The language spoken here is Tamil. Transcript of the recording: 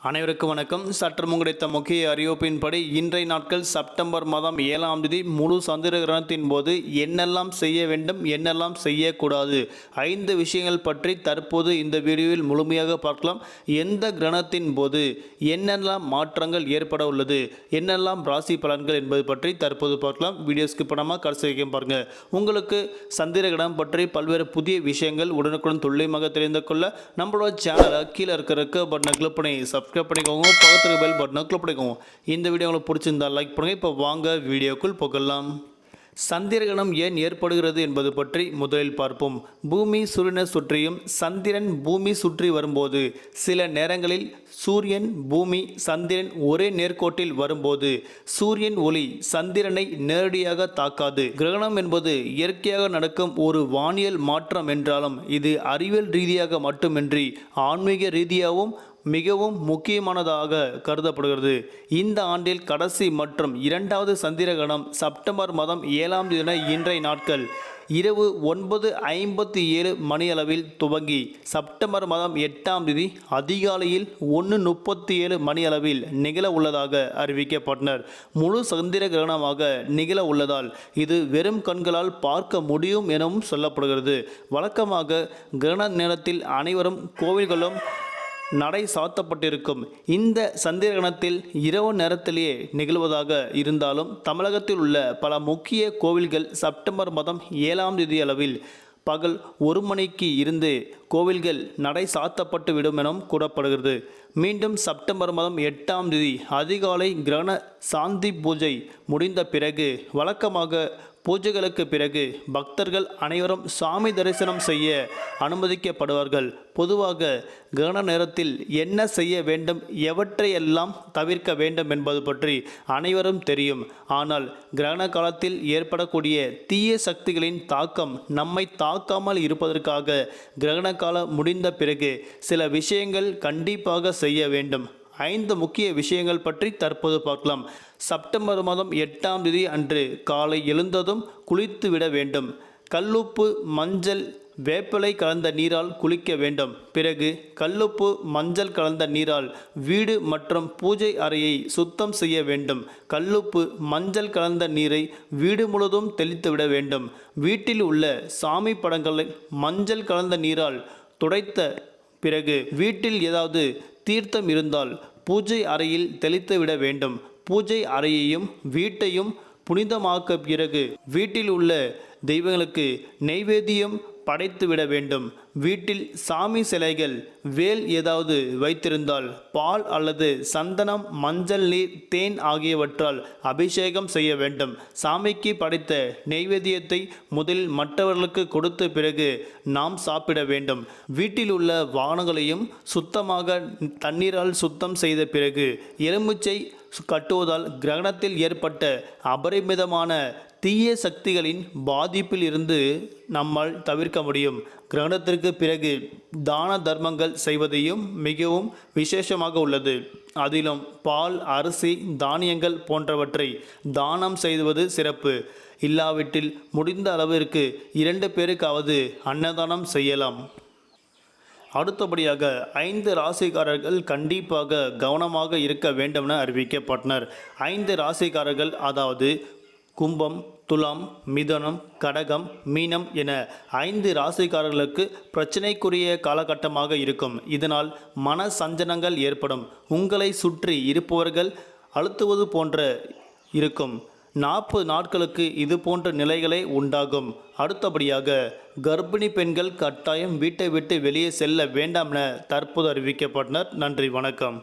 அனைவருக்கும் வணக்கம். சற்று கிடைத்த முக்கிய அறிவிப்பின்படி இன்றைய நாட்கள் செப்டம்பர் மாதம் 7ஆம் தேதி முழு சந்திர கிரகணத்தின் போது என்னெல்லாம் செய்ய வேண்டும், என்னெல்லாம் செய்யக்கூடாது, 5 விஷயங்கள் பற்றி தற்போது இந்த வீடியோவில் முழுமையாக பார்க்கலாம். எந்த கிரகணத்தின் போது என்னெல்லாம் மாற்றங்கள் ஏற்பட உள்ளது, என்னெல்லாம் ராசி பலன்கள் என்பது பற்றி தற்போது பார்க்கலாம். வீடியோ ஸ்கிப் பண்ணாமல் கடைசி வரைக்கும் பாருங்க. உங்களுக்கு சந்திர கிரகணம் பற்றி பல்வேறு புதிய விஷயங்கள் உடனுக்குடன் துல்லியமாக தெரிந்து கொள்ள நம்மளோட சேனலை கீழே இருக்கிற பட்டனை கிளிக் பண்ணி சப்ஸ்கிரைப் பண்ணிக்கோங்க. பக்கத்துக்கு பெல் பட்டனை கிளிக் பண்ணிக்கோங்க. இந்த வீடியோ உங்களுக்கு பிடிச்சிருந்தா லைக் பண்ணுங்க. இப்போ வாங்க வீடியோக்குள் போகலாம். சந்திரகிரகணம் ஏன் ஏற்படுகிறது என்பது பற்றி முதலில் பார்ப்போம். பூமி சூரியனை சுற்றியும் சந்திரன் பூமி சுற்றி வரும்போது சில நேரங்களில் சூரியன் பூமி சந்திரன் ஒரே நேர்கோட்டில் வரும்போது சூரியன் ஒளி சந்திரனை நேரடியாக தாக்காது. கிரகணம் என்பது இயற்கையாக நடக்கும் ஒரு வானியல் மாற்றம் என்றாலும் இது அறிவியல் ரீதியாக மட்டுமின்றி ஆன்மீக ரீதியாகவும் மிகவும் முக்கியமானதாக கருதப்படுகிறது. இந்த ஆண்டில் கடைசி மற்றும் 2வது சந்திர கிரகணம் செப்டம்பர் மாதம் 7ஆம் தேதி இன்றைய நாட்கள் இரவு 9:57 மணியளவில் துவங்கி செப்டம்பர் மாதம் 8ஆம் தேதி அதிகாலையில் 1:37 மணியளவில் நிகழ உள்ளதாக அறிவிக்கப்பட்டனர். முழு சந்திர கிரகணமாக நிகழ உள்ளதால் இது வெறும் கண்களால் பார்க்க முடியும் எனவும் சொல்லப்படுகிறது. வழக்கமாக கிரகண நேரத்தில் அனைவரும் கோவில்களும் நடை சாத்தப்பட்டிருக்கும். இந்த சந்திர கிரகணத்தில் இரவு நேரத்திலேயே நிகழ்வதாக இருந்தாலும் தமிழகத்தில் உள்ள பல முக்கிய கோவில்கள் செப்டம்பர் மாதம் 7ஆம் தேதி அளவில் பகல் 1 மணிக்கு இருந்து கோவில்கள் நடை சாத்தப்பட்டு விடும் எனவும் கூறப்படுகிறது. மீண்டும் செப்டம்பர் மாதம் 8ஆம் தேதி அதிகாலை கிரகண சாந்தி பூஜை முடிந்த பிறகு வழக்கமாக பூஜைகளுக்கு பிறகு பக்தர்கள் அனைவரும் சாமி தரிசனம் செய்ய அனுமதிக்கப்படுவார்கள். பொதுவாக கிரகண நேரத்தில் என்ன செய்ய வேண்டும், எவற்றையெல்லாம் தவிர்க்க வேண்டும் என்பது பற்றி அனைவரும் தெரியும். ஆனால் கிரகண காலத்தில் ஏற்படக்கூடிய தீய சக்திகளின் தாக்கம் நம்மை தாக்காமல் இருப்பதற்காக கிரகண காலம் முடிந்த பிறகு சில விஷயங்கள் கண்டிப்பாக செய்ய வேண்டும். 5 முக்கிய விஷயங்கள் பற்றி தற்போது பார்க்கலாம். செப்டம்பர் மாதம் 8ஆம் தேதி அன்று காலை எழுந்ததும் குளித்து விட வேண்டும். கல்லுப்பு மஞ்சள் வேப்பிலை கலந்த நீரால் குளிக்க வேண்டும். பிறகு கல்லுப்பு மஞ்சள் கலந்த நீரால் வீடு மற்றும் பூஜை அறையை சுத்தம் செய்ய வேண்டும். கல்லுப்பு மஞ்சள் கலந்த நீரை வீடு முழுவதும் தெளித்து விட வேண்டும். வீட்டில் உள்ள சாமி படங்களை மஞ்சள் கலந்த நீரால் துடைத்த பிறகு வீட்டில் ஏதாவது தீர்த்தம் இருந்தால் பூஜை அறையில் தெளித்து விட வேண்டும். பூஜை அறையையும் வீட்டையும் புனிதமாக்க பிறகு வீட்டில் உள்ள தெய்வங்களுக்கு நெய்வேத்தியம் படைத்து விட வேண்டும். வீட்டில் சாமி சிலைகள் வேல் ஏதாவது வைத்திருந்தால் பால் அல்லது சந்தனம், மஞ்சள் நீர், தேன் ஆகியவற்றால் அபிஷேகம் செய்ய வேண்டும். சாமிக்கு படைத்த நெய்வேத்தியத்தை முதலில் மற்றவர்களுக்கு கொடுத்த பிறகு நாம் சாப்பிட வேண்டும். வீட்டில் உள்ள வாகனங்களையும் சுத்தமாக தண்ணீரால் சுத்தம் செய்த பிறகு எலுமிச்சை கட்டுவதால் கிரகணத்தில் ஏற்பட்ட அபரிமிதமான தீய சக்திகளின் பாதிப்பில் இருந்து நம்மால் தவிர்க்க முடியும். கிரகணத்திற்கு பிறகு தான தர்மங்கள் செய்வதையும் மிகவும் விசேஷமாக உள்ளது. அதிலும் பால், அரிசி, தானியங்கள் போன்றவற்றை தானம் செய்வது சிறப்பு. இல்லாவிட்டில் முடிந்த அளவிற்கு 2 பேருக்காவது அன்னதானம் செய்யலாம். அடுத்தபடியாக 5 ராசிக்காரர்கள் கண்டிப்பாக கவனமாக இருக்க வேண்டும் என அறிவிக்கப்பட்டனர். 5 ராசிக்காரர்கள் அதாவது கும்பம், துலாம், மிதுனம், கடகம், மீனம் என 5 ராசிக்காரர்களுக்கு பிரச்சனைக்குரிய காலகட்டமாக இருக்கும். இதனால் மன சஞ்சலங்கள் ஏற்படும். உங்களை சுற்றி இருப்பவர்கள் அழுத்துவது போன்ற இருக்கும். 40 நாட்களுக்கு இது போன்ற நிலைகளே உண்டாகும். அடுத்தபடியாக கர்ப்பிணி பெண்கள் கட்டாயம் வீட்டை விட்டு வெளியே செல்ல வேண்டாம் என தற்போது அறிவிக்கப்பட்டனர். நன்றி, வணக்கம்.